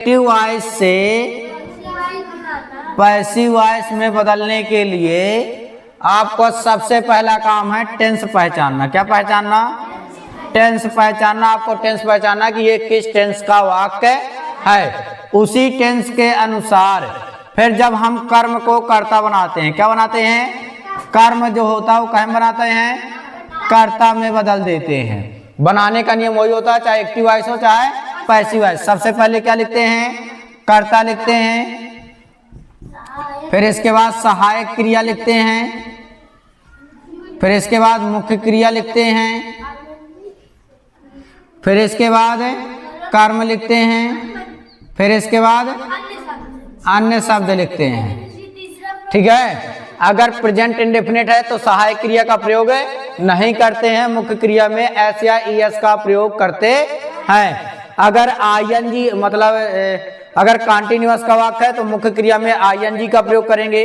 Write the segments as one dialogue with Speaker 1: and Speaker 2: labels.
Speaker 1: Active voice से passive voice में बदलने के लिए आपको सबसे पहला काम है टेंस पहचानना। क्या पहचानना? टेंस पहचानना। आपको टेंस पहचानना कि ये किस टेंस का वाक्य है। उसी टेंस के अनुसार फिर जब हम कर्म को कर्ता बनाते हैं, क्या बनाते हैं? कर्म जो होता है वो कहाँ बनाते हैं? कर्ता में बदल देते हैं। बनाने का नियम वही होता है, चाहे एक्टिव वॉइस हो चाहे पैसिव वॉइस। सबसे पहले क्या लिखते हैं? कर्ता लिखते हैं, फिर इसके बाद सहायक क्रिया लिखते हैं, फिर इसके बाद मुख्य क्रिया लिखते हैं, फिर इसके बाद कर्म लिखते हैं, फिर इसके बाद अन्य शब्द लिखते हैं। ठीक है। अगर प्रेजेंट इंडेफिनिट है तो सहायक क्रिया का प्रयोग नहीं करते हैं, मुख्य क्रिया में एस या ईएस का प्रयोग करते हैं। अगर आईएनजी मतलब अगर कॉन्टिन्यूअस का वाक्य है तो मुख्य क्रिया में आईएनजी का प्रयोग करेंगे।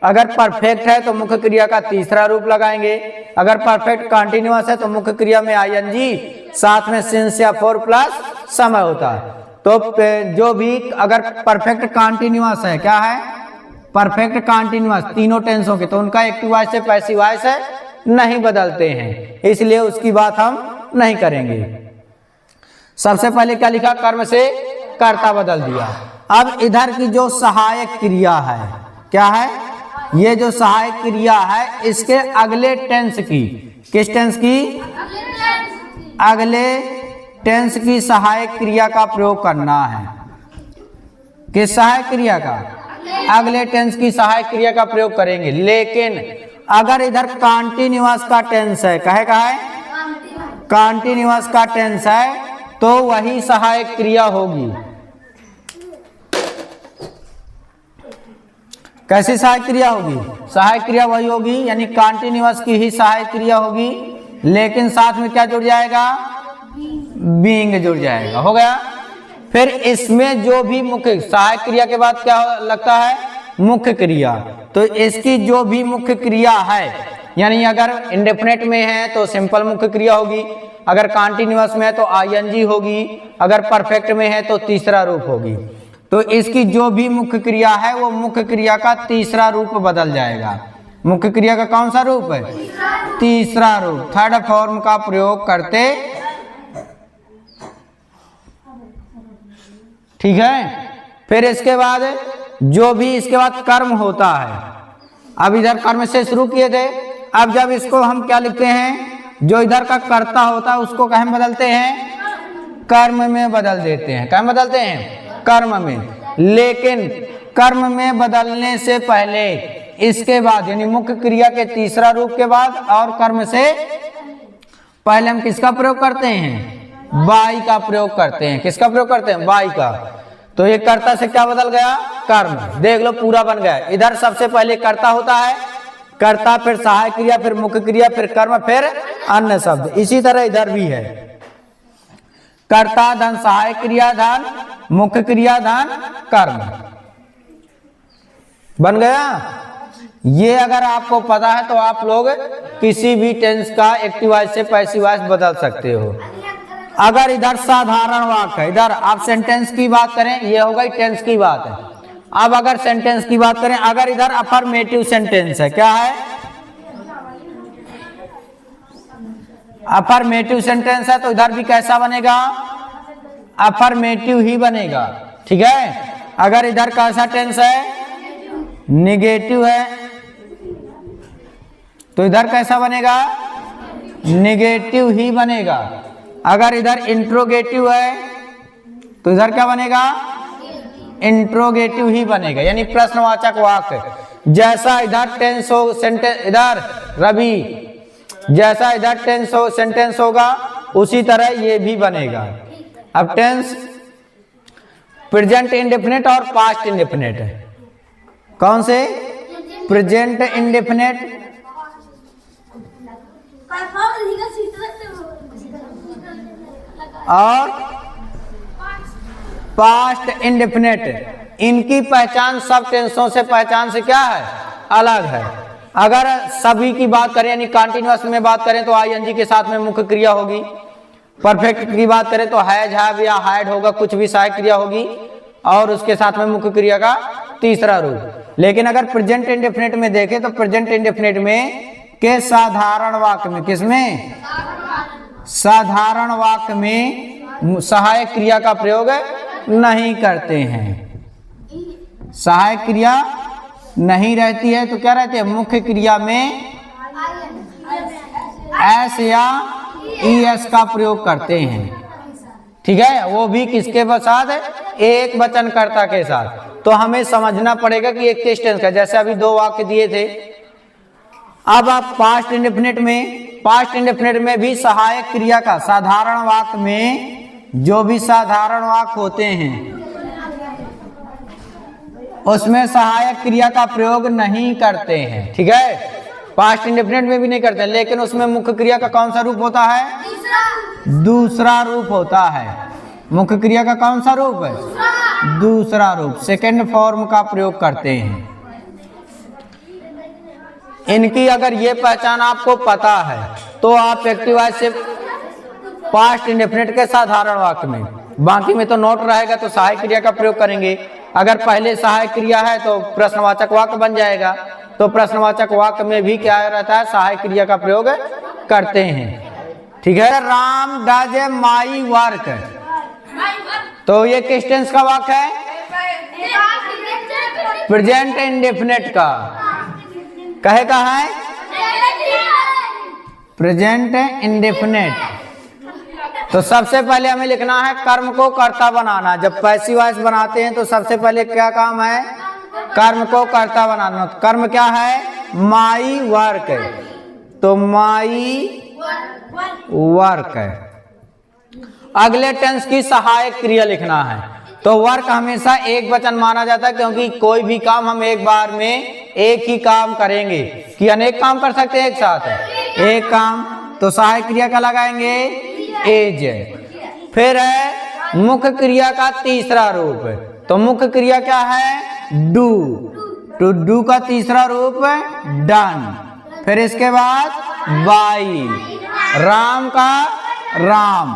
Speaker 1: अगर परफेक्ट है तो मुख्य क्रिया का तीसरा रूप लगाएंगे। अगर परफेक्ट कॉन्टिन्यूअस है तो मुख्य क्रिया में आईएनजी साथ में सिंस या फॉर प्लस समय होता है। तो जो भी अगर परफेक्ट कॉन्टिन्यूअस है, क्या है? परफेक्ट कॉन्टिन्यूअस तीनों टेंसों के, तो उनका एक्टिव वॉइस से पैसिव वॉइस है नहीं बदलते हैं, इसलिए उसकी बात हम नहीं करेंगे। सबसे पहले क्या लिखा? कर्म से कर्ता बदल दिया। अब इधर की जो सहायक क्रिया है, क्या है? ये जो सहायक क्रिया है इसके अगले टेंस की, किस टेंस की? अगले टेंस की सहायक क्रिया का प्रयोग करना है। किस सहायक क्रिया का? अगले टेंस की सहायक क्रिया का प्रयोग करेंगे। लेकिन अगर इधर कॉन्टिन्यूअस का टेंस है, कहे का है? कॉन्टिन्यूअस का टेंस है तो वही सहायक क्रिया होगी। कैसी सहायक क्रिया होगी? सहायक क्रिया वही होगी, यानी कॉन्टिन्यूअस की ही सहायक क्रिया होगी, लेकिन साथ में क्या जुड़ जाएगा? बीइंग जुड़ जाएगा। हो गया। फिर इसमें जो भी मुख्य सहायक क्रिया के बाद क्या लगता है? मुख्य क्रिया। तो इसकी जो भी मुख्य क्रिया है, यानी अगर इंडेफिनिट में है तो सिंपल मुख्य क्रिया होगी, अगर कॉन्टिन्यूअस में है तो आईएनजी होगी, अगर परफेक्ट में है तो तीसरा रूप होगी। तो इसकी जो भी मुख्य क्रिया है वो मुख्य क्रिया का तीसरा रूप बदल जाएगा। मुख्य क्रिया का कौन सा रूप है? तीसरा रूप, थर्ड फॉर्म का प्रयोग करते। ठीक है। फिर इसके बाद जो भी इसके बाद कर्म होता है, अब इधर कर्म से शुरू किए थे, अब जब इसको हम क्या लिखते हैं? जो इधर का कर्ता होता है उसको कहाँ बदलते हैं? कर्म में बदल देते हैं। कहाँ बदलते हैं? कर्म में। लेकिन कर्म में बदलने से पहले इसके बाद यानी मुख्य क्रिया के तीसरा रूप के बाद और कर्म से पहले हम किसका प्रयोग करते हैं? बाई का प्रयोग करते हैं। किसका प्रयोग करते हैं? बाई का। तो ये कर्ता से क्या बदल गया? कर्म। देख लो पूरा बन गया। इधर सबसे पहले कर्ता होता है, कर्ता फिर सहायक क्रिया, फिर मुख्य क्रिया, फिर कर्म, फिर अन्य शब्द। इसी तरह इधर भी है, कर्ता धन सहायक क्रिया धन मुख्य क्रिया धन कर्म। बन गया। ये अगर आपको पता है तो आप लोग किसी भी टेंस का एक्टिव वॉइस से पैसिव वॉइस बदल सकते हो। अगर इधर साधारण वाक्य है, इधर आप सेंटेंस की बात करें, ये हो गई टेंस की बात है। अब अगर सेंटेंस की बात करें, अगर इधर अफर्मेटिव सेंटेंस है, क्या है? अफर्मेटिव सेंटेंस है तो इधर भी कैसा बनेगा? अफर्मेटिव ही बनेगा। ठीक है। अगर इधर कैसा टेंस है? निगेटिव है तो इधर कैसा बनेगा? निगेटिव ही बनेगा। अगर इधर इंट्रोगेटिव है तो इधर क्या बनेगा? इंट्रोगेटिव ही बनेगा, यानी प्रश्नवाचक वाक्य। जैसा इधर टेंस हो सेंटेंस, इधर रवि जैसा इधर टेंस हो सेंटेंस होगा उसी तरह ये भी बनेगा। अब टेंस प्रेजेंट इंडेफिनिट और पास्ट इंडेफिनिट है। कौन से? प्रेजेंट इंडेफिनिट और पास्ट इंडेफिनिट। इनकी पहचान सब टेंसों से पहचान से क्या है? अलग है। अगर सभी की बात करें यानी कॉन्टिन्यूअस में बात करें तो आईएनजी के साथ में मुख्य क्रिया होगी। परफेक्ट की बात करें तो हैज हैव या हैड होगा, कुछ भी सहायक क्रिया होगी। और उसके साथ में मुख्य क्रिया का तीसरा रूप। लेकिन अगर प्रेजेंट इंडेफिनिट में देखें तो प्रेजेंट इंडेफिनिट में के साधारण वाक्य में, किसमें? साधारण वाक्य में सहायक क्रिया का प्रयोग नहीं करते हैं। सहायक क्रिया नहीं रहती है तो क्या रहती है? मुख्य क्रिया में एस या ईएस का प्रयोग करते हैं। ठीक है, वो भी किसके साथ? एक वचनकर्ता के साथ। तो हमें समझना पड़ेगा कि एक किस टेंस का, जैसे अभी दो वाक्य दिए थे। अब आप पास्ट इंडेफिनिट में भी सहायक क्रिया का साधारण वाक्य में जो भी साधारण वाक्य होते हैं उसमें सहायक क्रिया का प्रयोग नहीं करते हैं। ठीक है, पास्ट इंडेफिनिट में भी नहीं करते हैं, लेकिन उसमें मुख्य क्रिया का कौन सा रूप होता है? दूसरा रूप होता है। मुख्य क्रिया का कौन सा रूप है? दूसरा रूप, सेकंड फॉर्म का प्रयोग करते हैं। इनकी अगर ये पहचान आपको पता है तो आप एक्टिव वॉइस से पास्ट इंडेफिनिट के साधारण वाक्य में, बाकी में तो नोट रहेगा तो सहायक क्रिया का प्रयोग करेंगे। अगर पहले सहायक क्रिया है तो प्रश्नवाचक वाक्य बन जाएगा, तो प्रश्नवाचक वाक्य में भी क्या रहता है? सहायक क्रिया का प्रयोग करते हैं। ठीक है, राम डज माई वर्क, तो ये किस टेंस का वाक्य है? प्रेजेंट इंडेफिनिट का। कहे का है? Present indefinite. तो सबसे पहले हमें लिखना है कर्म को कर्ता बनाना। जब पैसिव वॉइस बनाते हैं तो सबसे पहले क्या काम है? कर्म को कर्ता बनाना। तो कर्म क्या है? माई वर्क, तो माई वर्क है। अगले टेंस की सहायक क्रिया लिखना है। तो वर्क हमेशा एक वचन माना जाता है, क्योंकि कोई भी काम हम एक बार में एक ही काम करेंगे कि अनेक काम कर सकते हैं एक साथ? एक काम। तो सहायक क्रिया का लगाएंगे एज। फिर है मुख्य क्रिया का तीसरा रूप, तो मुख्य क्रिया क्या है? डू। टू डू का तीसरा रूप डन। फिर इसके बाद बाई, राम का राम।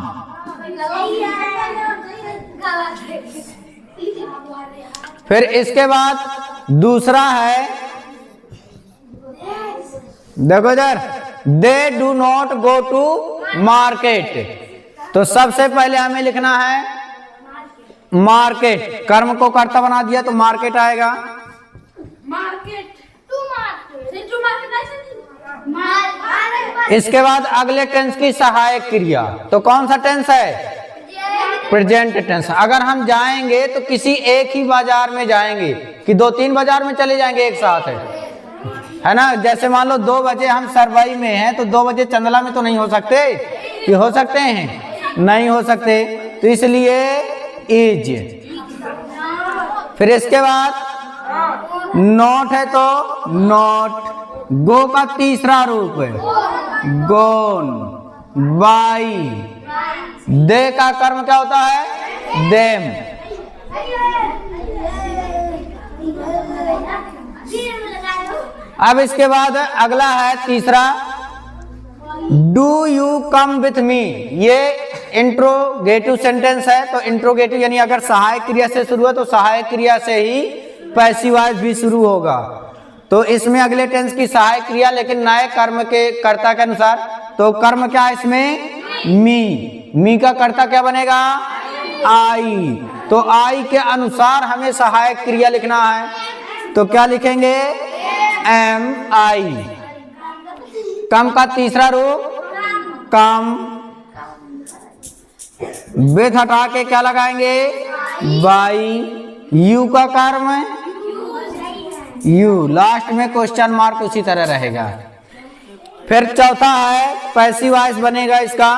Speaker 1: फिर इसके बाद दूसरा है, देखो इधर, they do not go to market. तो सबसे पहले हमें लिखना है मार्केट। कर्म को कर्ता बना दिया तो मार्केट आएगा। इसके बाद अगले टेंस की सहायक क्रिया, तो कौन सा टेंस है? Present tense. अगर हम जाएंगे तो किसी एक ही बाजार में जाएंगे कि दो तीन बाजार में चले जाएंगे एक साथ, है ना? जैसे मान लो 2 बजे हम सरवाई में हैं तो 2 बजे चंदला में तो नहीं हो सकते, कि हो सकते हैं? नहीं हो सकते, तो इसलिए इज। फिर इसके बाद नॉट है तो नॉट। गो का तीसरा रूप है गोन। बाई, दे का कर्म क्या होता है? देम। अब इसके बाद अगला है तीसरा, do you come with me. ये इंट्रोगेटिव सेंटेंस है, तो इंट्रोगेटिव यानी अगर सहायक क्रिया से शुरू है तो सहायक क्रिया से ही पैसिव वॉइस भी शुरू होगा। तो इसमें अगले टेंस की सहायक क्रिया, लेकिन नए कर्म के कर्ता के अनुसार। तो कर्म क्या है इसमें? मी का कर्ता क्या बनेगा? आई। तो आई के अनुसार हमें सहायक क्रिया लिखना है, तो क्या लिखेंगे? एम आई। कम का तीसरा रूप कम। विथ हटा के क्या लगाएंगे? बाई। यू का कर्म यू, लास्ट में क्वेश्चन मार्क उसी तरह रहेगा। फिर चौथा है पैसिव वॉइस बनेगा इसका,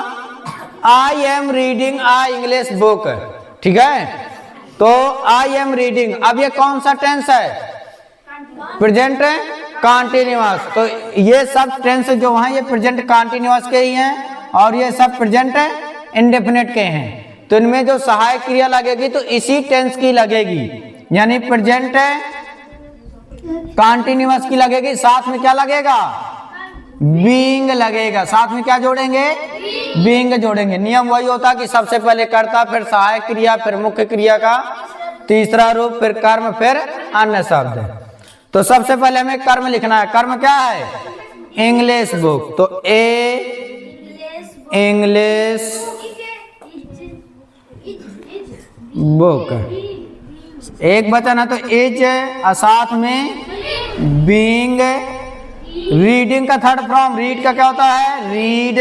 Speaker 1: I am reading a English book. ठीक है, तो आई एम रीडिंग। अब ये कौन सा टेंस है? Present continuous. तो ये सब टेंस जो हैं ये प्रेजेंट कॉन्टिन्यूअस के ही हैं और ये सब प्रेजेंट इंडेफिनिट के हैं। तो इनमें जो सहायक क्रिया लगेगी तो इसी टेंस की लगेगी, यानी प्रेजेंट कॉन्टिन्यूअस की लगेगी। साथ में क्या लगेगा? बीइंग लगेगा। साथ में क्या जोड़ेंगे? बीइंग जोड़ेंगे। नियम वही होता कि सबसे पहले कर्ता, फिर सहायक क्रिया, फिर मुख्य क्रिया का तीसरा रूप, फिर कर्म, फिर अन्य शब्द। तो सबसे पहले हमें कर्म लिखना है। कर्म क्या है? English book. तो ए इंग्लिश बुक, एक वचन है तो इज, और साथ में बीइंग। रीडिंग का थर्ड फॉर्म, रीड का क्या होता है? Read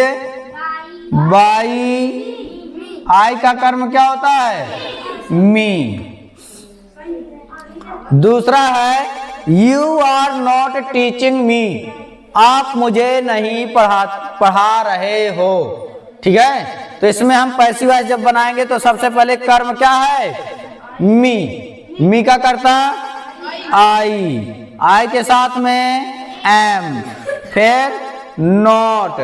Speaker 1: by. आई का कर्म क्या होता है? मी। दूसरा है you are not teaching me, आप मुझे नहीं पढ़ा रहे हो। ठीक है, तो इसमें हम पैसिव वॉइस जब बनाएंगे तो सबसे पहले कर्म क्या है? मी। मी का करता आई के साथ में एम, फिर नॉट,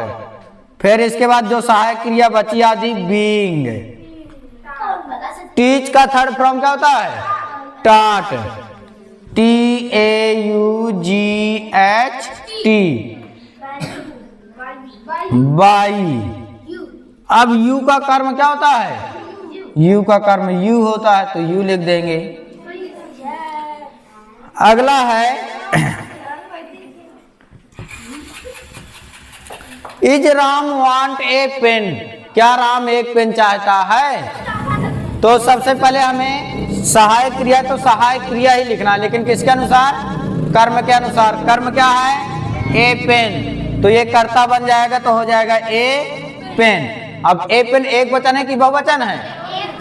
Speaker 1: फिर इसके बाद जो सहायक क्रिया बची आदि बीइंग। टीच का थर्ड फॉर्म क्या होता है? टाट, TAUGHT, बाई। अब यू का कर्म क्या होता है? यू का कर्म यू होता है, तो यू लिख देंगे। अगला है is Ram want a pen, क्या राम एक पेन चाहता है? तो सबसे पहले हमें सहायक क्रिया, तो सहायक क्रिया ही लिखना, लेकिन किसके अनुसार? कर्म के अनुसार। कर्म क्या है? ए पेन, तो ये कर्ता बन जाएगा, तो हो जाएगा ए पेन। अब ए पेन एक वचन है कि बहुवचन है?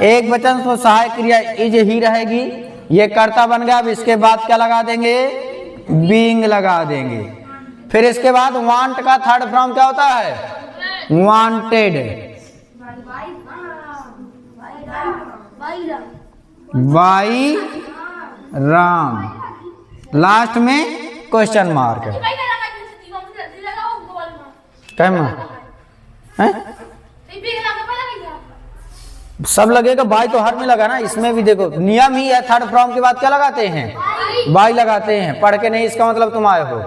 Speaker 1: एक वचन, तो सहायक क्रिया इज ही रहेगी, ये कर्ता बन गया। अब इसके बाद क्या लगा देंगे? बीइंग लगा देंगे। फिर इसके बाद वांट का थर्ड फॉर्म क्या होता है? वांटेड, बाई राम, लास्ट में क्वेश्चन मार्क। सब लगेगा, बाई तो हर में लगा ना, इसमें भी देखो नियम ही है, थर्ड फॉर्म के बाद क्या लगाते हैं? बाई लगाते हैं। पढ़ के नहीं इसका मतलब तुम आए हो।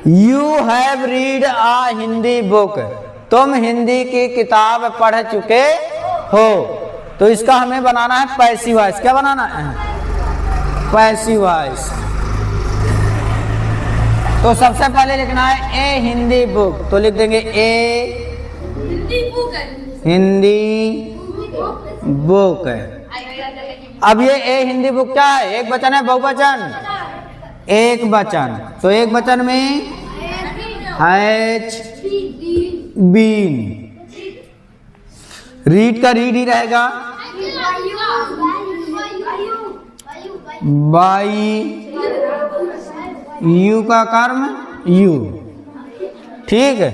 Speaker 1: You have read a Hindi book, तुम हिंदी की किताब पढ़ चुके हो। तो इसका हमें बनाना है पैसिव वॉइस। क्या बनाना है? Passive voice. तो सबसे पहले लिखना है ए हिंदी बुक, तो लिख देंगे ए हिंदी बुक। अब ये ए हिंदी बुक क्या है? एक वचन है बहुवचन? एक वचन, तो एक वचन में हैज बीन। रीड का रीड ही रहेगा, बाई, यू का कर्म यू। ठीक है।